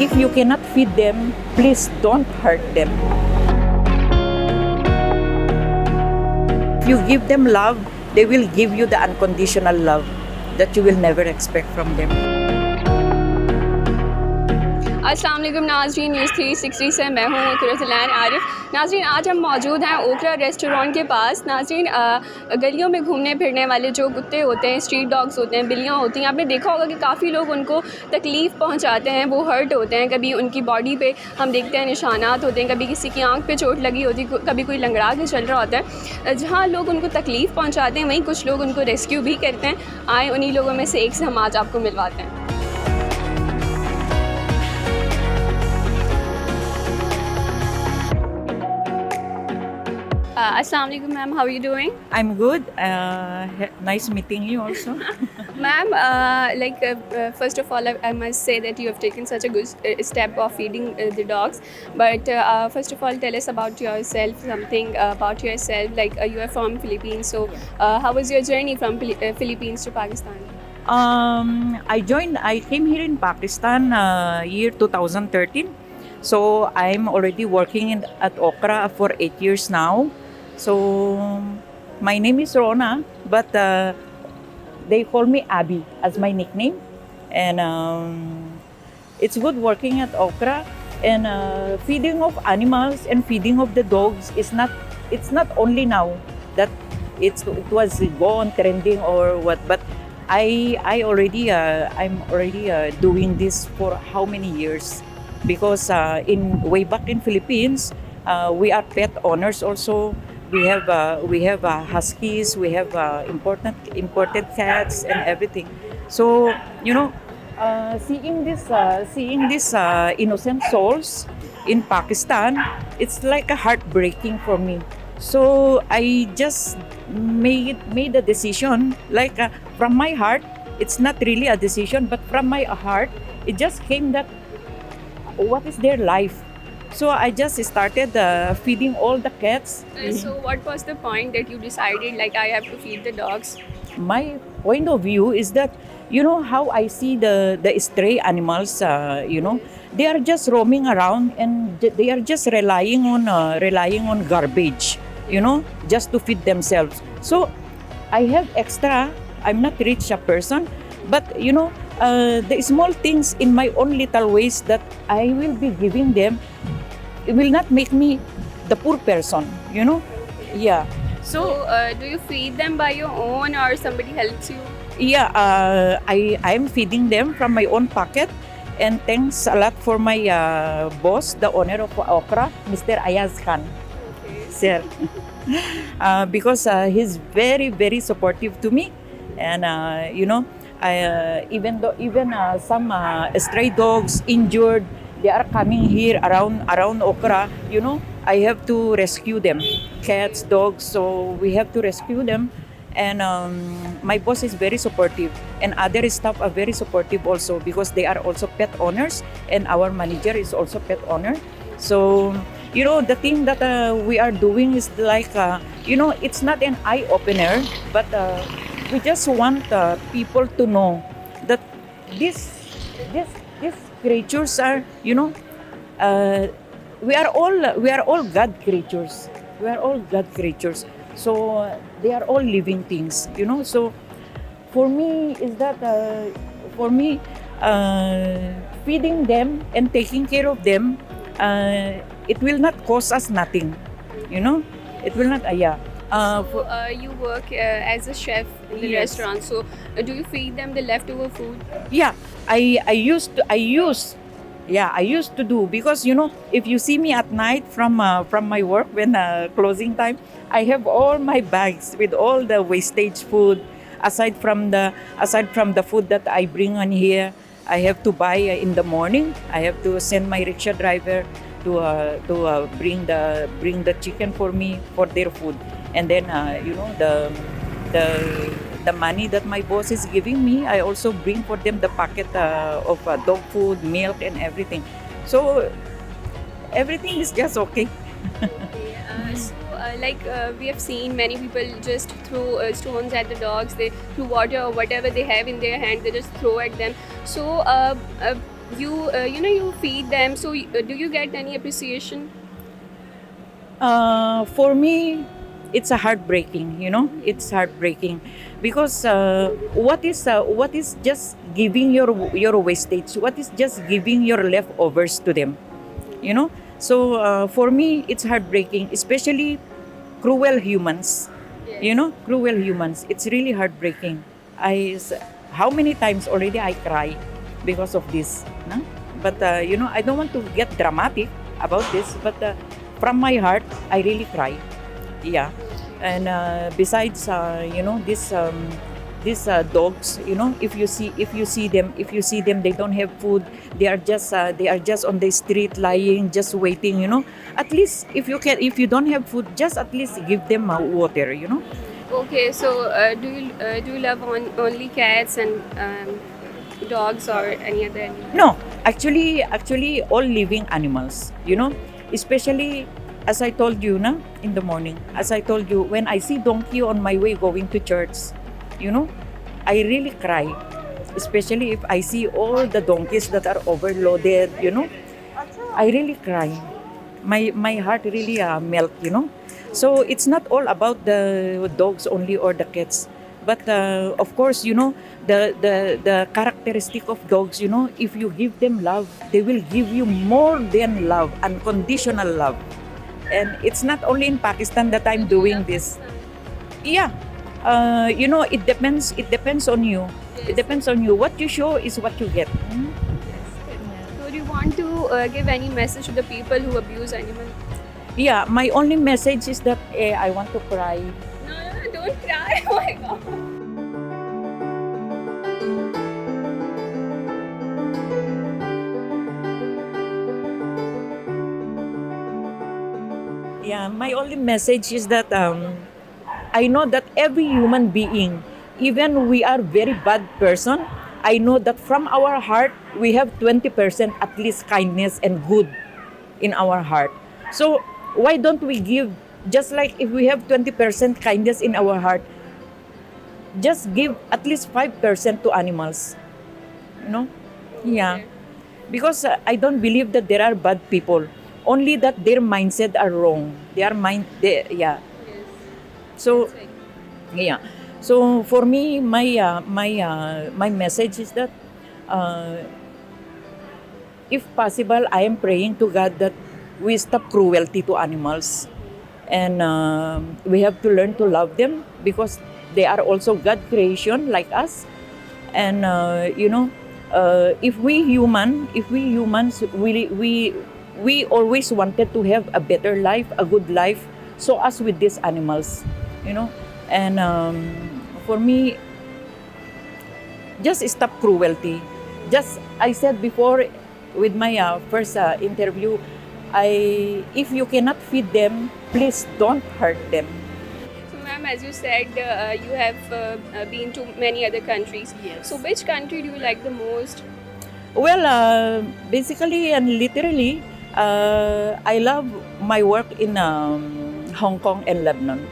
if you cannot feed them, please don't hurt them. If you give them love, they will give you the unconditional love that you will never expect from them. अस्सलाम वालेकुम नाज़रीन, news 360 से मैं हूँ कुरतुलैन आरिफ। नाज़रीन, आज हम मौजूद हैं ओकरा रेस्टोरेंट के पास। नाज़रीन, गलियों में घूमने फिरने वाले जो कुत्ते होते हैं, स्ट्रीट डॉग्स होते हैं, बिल्लियाँ होती हैं, आपने देखा होगा कि काफ़ी लोग उनको तकलीफ़ पहुँचाते हैं, वो हर्ट होते हैं। कभी उनकी बॉडी पे हम देखते हैं निशानात होते हैं, कभी किसी की आँख पे चोट लगी होती है, कभी कोई लंगड़ा के चल रहा होता है। जहाँ लोग उनको तकलीफ़ पहुँचाते हैं, वहीं कुछ लोग उनको रेस्क्यू भी करते हैं। आए उन्हीं लोगों में से एक से हम आज आपको मिलवाते हैं। अस्सलाम वालेकुम ma'am, how are you doing? I'm good. Nice meeting you also. Ma'am, first of all, I must say that you have taken such a good step of feeding the dogs. But first of all, tell us about yourself, something about yourself. You are from Philippines, so how was your journey from Philippines to Pakistan? I came here in Pakistan year 2013. So I'm already working at Okra for 8 years now. So my name is Rona, but they call me Abby as my nickname. And it's good working at Okra. And feeding of animals and feeding of the dogs it's not only now that it was gone trending or what, but I'm already doing this for how many years? Because way back in Philippines, we are pet owners also. We have huskies, we have imported cats and everything. So seeing this innocent souls in Pakistan, it's like a heartbreaking for me. So I just made a decision, from my heart. It's not really a decision, but from my heart, it just came that what is their life. So I just started feeding all the cats. So what was the point that you decided I have to feed the dogs? My point of view is that how I see the stray animals, they are just roaming around and they are just relying on garbage, just to feed themselves. So I have extra. I'm not rich a person, but the small things in my own little ways that I will be giving them, it will not make me the poor person, Yeah. So do you feed them by your own or somebody helps you? Yeah, I'm feeding them from my own pocket. And thanks a lot for my boss, the owner of Okra, Mr. Ayaz Khan. Okay. Sir. Because he's very, very supportive to me. And, even some stray dogs injured, they are coming here around Okra, I have to rescue them. Cats, dogs, so we have to rescue them. And my boss is very supportive, and other staff are very supportive also because they are also pet owners, and our manager is also pet owner. So the thing that we are doing is it's not an eye opener, but we just want people to know that these creatures are we are all God creatures. We are all God creatures. So they are all living things, So for me is that feeding them and taking care of them, it will not cost us nothing, It will not. You work as a chef in the Yes. restaurant. So do you feed them the leftover food? Yeah, I used to do because if you see me at night from my work when closing time, I have all my bags with all the wastage food. Aside from the food that I bring on here, I have to buy in the morning. I have to send my rickshaw driver to bring the chicken for me for their food, and then the money that my boss is giving me, I also bring for them the packet of dog food, milk, and everything. So everything is just okay. Okay. We have seen many people just throw stones at the dogs. They throw water or whatever they have in their hand, they just throw at them. So You feed them, so do you get any appreciation? For me, it's a heartbreaking. It's heartbreaking because what is just giving your wastage? What is just giving your leftovers to them? You know. So for me, it's heartbreaking, especially cruel humans. Yes. Cruel humans. It's really heartbreaking. How many times already I cry because of this. No? But I don't want to get dramatic about this, but from my heart, I really cry. Yeah, and besides, these dogs. If you see them, they don't have food. They are just on the street lying, just waiting. At least if you don't have food, just at least give them water. Okay, so do you love only cats and dogs or any other animal? No, actually, all living animals. Especially as I told you, na, in the morning. As I told you, when I see donkey on my way going to church, you know, I really cry. Especially if I see all the donkeys that are overloaded. I really cry. My heart really melt. So it's not all about the dogs only or the cats. But of course, the characteristic of dogs, if you give them love, they will give you more than love, unconditional love. And it's not only in Pakistan that I'm doing this. Yeah. It depends on you. It depends on you. What you show is what you get. So do you want to give any message to the people who abuse animals? Yeah, my only message is that I want to cry. No, no, no, don't cry. Oh my god. Yeah, my only message is that I know that every human being, even we are very bad person, I know that from our heart we have 20% at least kindness and good in our heart. So why don't we give, just like if we have 20% kindness in our heart, just give at least 5% to animals, you know? Yeah. Okay. Because I don't believe that there are bad people. Only that their mindset are wrong. Yeah. Yes. So That's right. yeah. So for me, my message is that uh, if possible, I am praying to God that we stop cruelty to animals, and we have to learn to love them because they are also God creation like us. And if we humans, we always wanted to have a better life, a good life, so as with these animals, you know and for me, just stop cruelty. Just, I said before with my first interview, I if you cannot feed them, please don't hurt them. So, ma'am, as you said, you have been to many other countries. Yes. So, which country do you like the most? Well, basically and literally, I love my work in Hong Kong and Lebanon.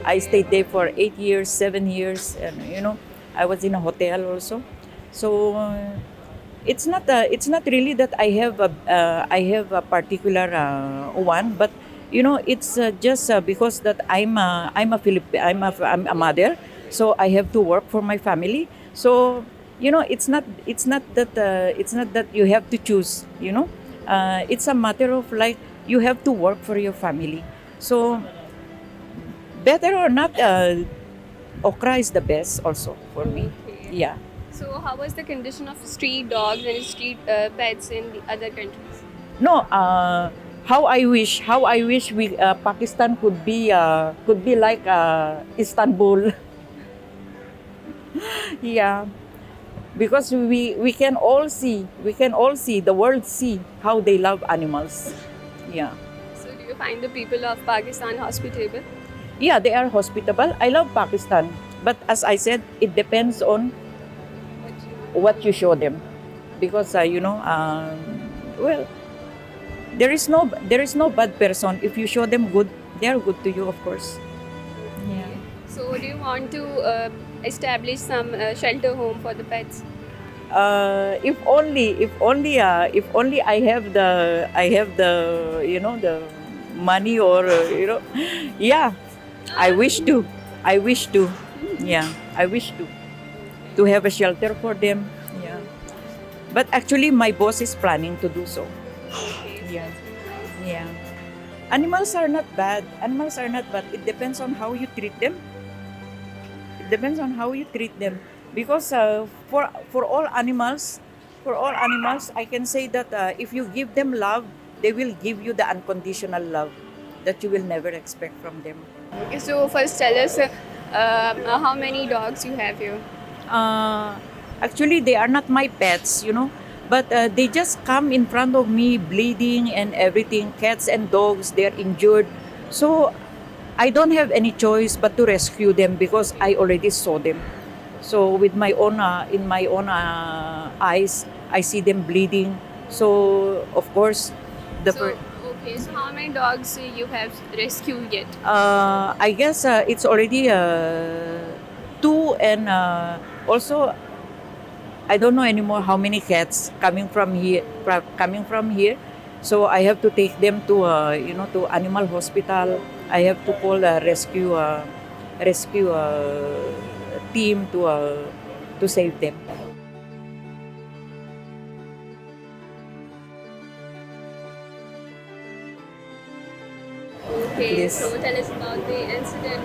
I stayed there for 8 years, 7 years, and I was in a hotel also. So it's not really that I have a particular one, but it's just because that I'm a mother, so I have to work for my family. So it's not that you have to choose. It's a matter of like you have to work for your family. So better or not, okra is the best also for me. Okay. Yeah. So, how was the condition of street dogs and street pets in the other countries? No, how I wish we Pakistan could be like Istanbul. Yeah, because we can all see the world see how they love animals. Yeah. So, do you find the people of Pakistan hospitable? Yeah, they are hospitable. I love Pakistan, but as I said, it depends on What you what you show them, because well, there is no bad person. If you show them good, they are good to you, of course. Yeah. So, do you want to establish some shelter home for the pets? if only I have the the money or yeah, I wish to, I wish to, yeah, I wish to have a shelter for them, yeah. But actually, my boss is planning to do so. Yeah, yeah. Animals are not bad. Animals are not bad. It depends on how you treat them. It depends on how you treat them. Because for all animals, I can say that if you give them love, they will give you the unconditional love that you will never expect from them. Okay, so first tell us how many dogs you have here. Uh, Actually, they are not my pets, but they just come in front of me bleeding and everything. Cats and dogs, they're injured. So I don't have any choice but to rescue them because I already saw them. So with my own, in my own eyes, I see them bleeding. So of course, the So okay, so how many dogs you have rescued yet? I guess it's already two, and also I don't know anymore how many cats coming from here. So I have to take them to to animal hospital. I have to call a rescue team to save them. Okay, Yes. so tell us about the incident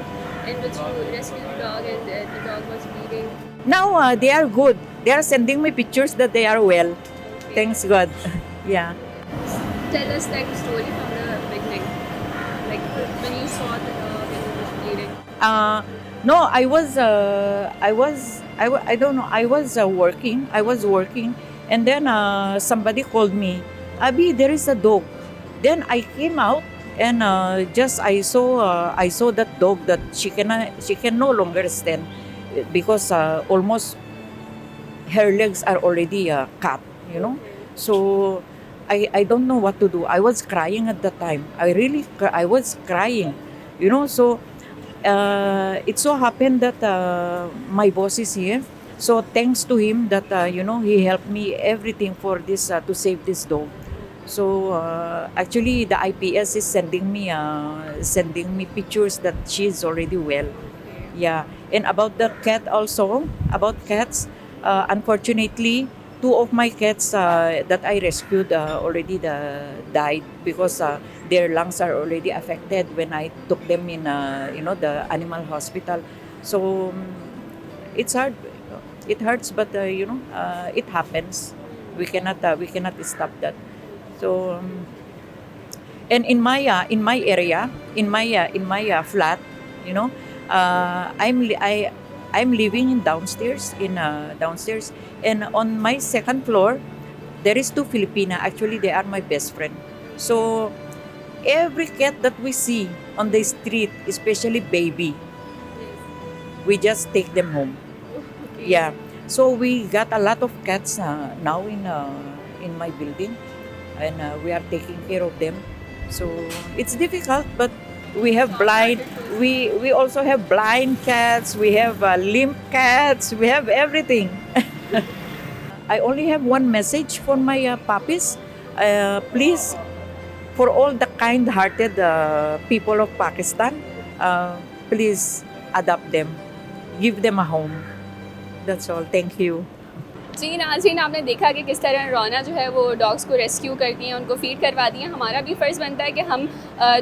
in which you rescued the dog and the dog was bleeding. Now they are good. They are sending me pictures that they are well. Okay. Thanks God. Yeah. Tell us like the story from the beginning, like when you saw the dog and it was bleeding. No, I don't know. I was working. I was working, and then somebody called me. Abi, there is a dog. Then I came out, and just I saw that dog that she can no longer stand because almost her legs are already cut. So I don't know what to do. I was crying at the time. I was crying. So it so happened that my boss is here. So thanks to him that he helped me everything for this to save this dog. So actually the IPS is sending me pictures that she's already well. Yeah, and about the cat also, about cats, unfortunately, two of my cats that I rescued already died because their lungs are already affected when I took them in, the animal hospital. So it's hard. It hurts, but it happens. We cannot stop that. So and in my area, in my flat, you know I'm living in downstairs, and on my second floor there is two Filipina. Actually, they are my best friend. So every cat that we see on the street, especially baby, we just take them home. Okay. Yeah, so we got a lot of cats now in my building, and we are taking care of them. So it's difficult, but we have blind. We also have blind cats. We have limp cats. We have everything. I only have one message for my puppies. Please, for all the kind-hearted people of Pakistan, please adopt them. Give them a home. That's all. Thank you. जी नाज़रीन, आपने देखा कि किस तरह रौना जो है वो डॉग्स को रेस्क्यू करती हैं, उनको फ़ीड करवाती हैं। हमारा भी फ़र्ज़ बनता है कि हम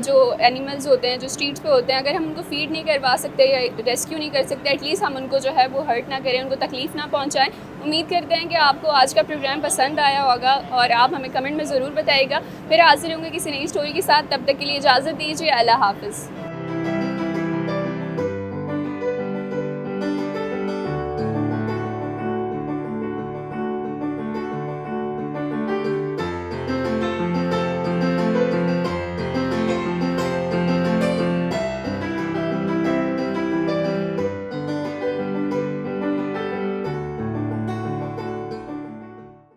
जो एनिमल्स होते हैं, जो स्ट्रीट्स पे होते हैं, अगर हम उनको फ़ीड नहीं करवा सकते या रेस्क्यू नहीं कर सकते, एटलीस्ट हम उनको जो है वो हर्ट ना करें, उनको तकलीफ़ ना पहुँचाएँ। उम्मीद करते हैं कि आपको आज का प्रोग्राम पसंद आया होगा और आप हमें कमेंट में ज़रूर बताइएगा। फिर हाज़िर होंगे किसी नई स्टोरी के साथ, तब तक के लिए इजाज़त दीजिए। अल्लाह हाफ़िज़।